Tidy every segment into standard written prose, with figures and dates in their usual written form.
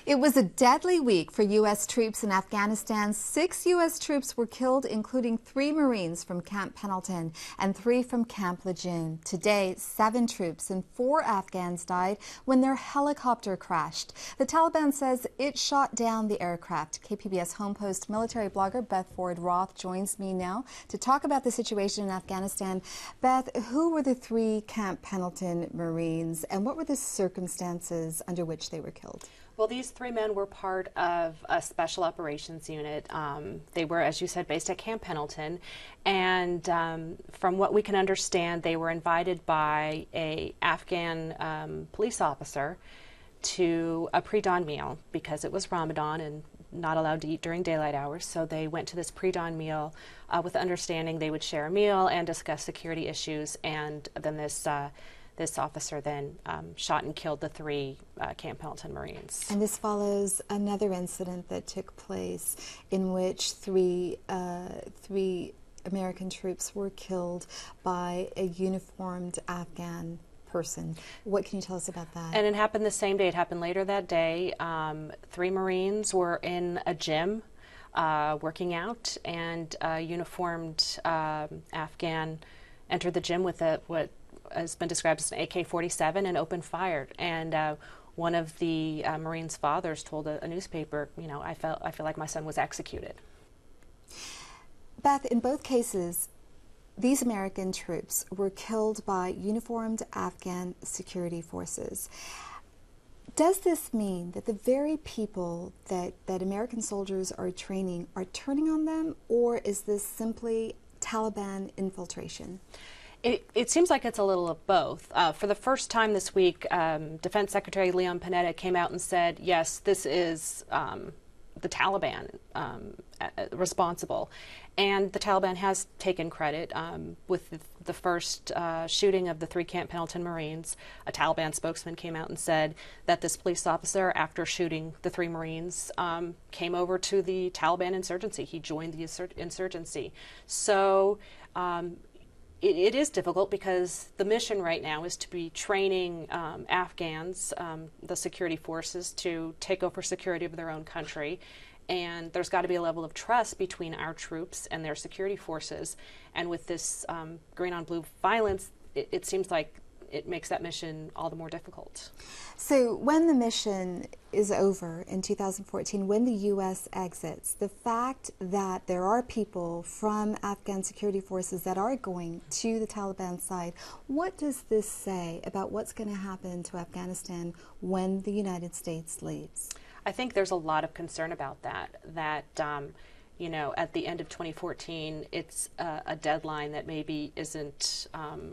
It was a deadly week for U.S. troops in Afghanistan. 6 U.S. troops were killed, including 3 Marines from Camp Pendleton and 3 from Camp Lejeune. Today, 7 troops and 4 Afghans died when their helicopter crashed. The Taliban says it shot down the aircraft. KPBS Home Post military blogger Beth Ford Roth joins me now to talk about the situation in Afghanistan. Beth, who were the 3 Camp Pendleton Marines and what were the circumstances under which they were killed? Well, these 3 men were part of a special operations unit. They were, as you said, based at Camp Pendleton. And from what we can understand, they were invited by an Afghan police officer to a pre-dawn meal because it was Ramadan and not allowed to eat during daylight hours. So they went to this pre-dawn meal with the understanding they would share a meal and discuss security issues. And then this officer then shot and killed the 3 Camp Pendleton Marines. And this follows another incident that took place in which three American troops were killed by a uniformed Afghan person. What can you tell us about that? And it happened the same day. It happened later that day. 3 Marines were in a gym working out, and a uniformed Afghan entered the gym with what has been described as an AK-47 and opened fire. And one of the Marines' fathers told a newspaper, you know, I feel like my son was executed. Beth, in both cases, these American troops were killed by uniformed Afghan security forces. Does this mean that the very people that American soldiers are training are turning on them, or is this simply Taliban infiltration? It seems like it's a little of both. For the first time this week, Defense Secretary Leon Panetta came out and said, yes, this is the Taliban responsible. And the Taliban has taken credit. With the first shooting of the 3 Camp Pendleton Marines, a Taliban spokesman came out and said that this police officer, after shooting the 3 Marines, came over to the Taliban insurgency. He joined the insurgency. So it is difficult because the mission right now is to be training Afghans, the security forces, to take over security of their own country. And there's got to be a level of trust between our troops and their security forces. And with this green on blue violence, it seems like it makes that mission all the more difficult. So when the mission is over in 2014, when the U.S. exits, the fact that there are people from Afghan security forces that are going to the Taliban side, what does this say about what's going to happen to Afghanistan when the United States leaves? I think there's a lot of concern about that, you know, at the end of 2014, it's a deadline that maybe isn't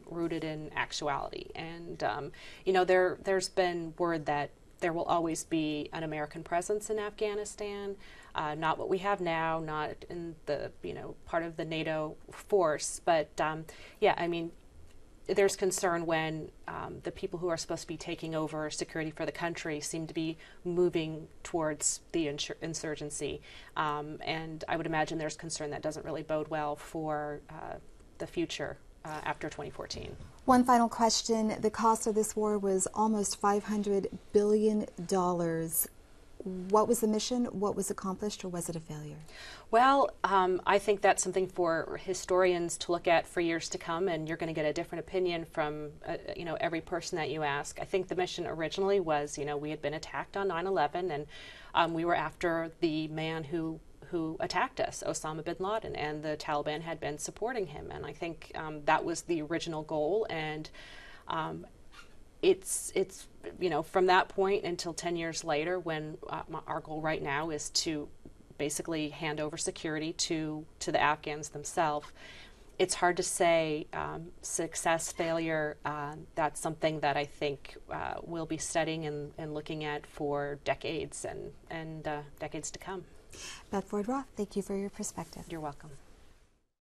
rooted in actuality. And, you know, there's been word that there will always be an American presence in Afghanistan, not what we have now, not in the, you know, part of the NATO force. But, yeah, I mean, there's concern when the people who are supposed to be taking over security for the country seem to be moving towards the insurgency. And I would imagine there's concern that doesn't really bode well for the future after 2014. One final question. The cost of this war was almost $500 billion. What was the mission? What was accomplished, or was it a failure? Well, I think that's something for historians to look at for years to come, and you're going to get a different opinion from you know, every person that you ask. I think the mission originally was, you know, we had been attacked on 9/11, and we were after the man who attacked us, Osama bin Laden, and the Taliban had been supporting him, and I think that was the original goal. And it's you know, from that point until 10 years later, when our goal right now is to basically hand over security to the Afghans themselves, it's hard to say success, failure. That's something that I think we'll be studying and looking at for decades and decades to come. Beth Ford Roth, thank you for your perspective. You're welcome.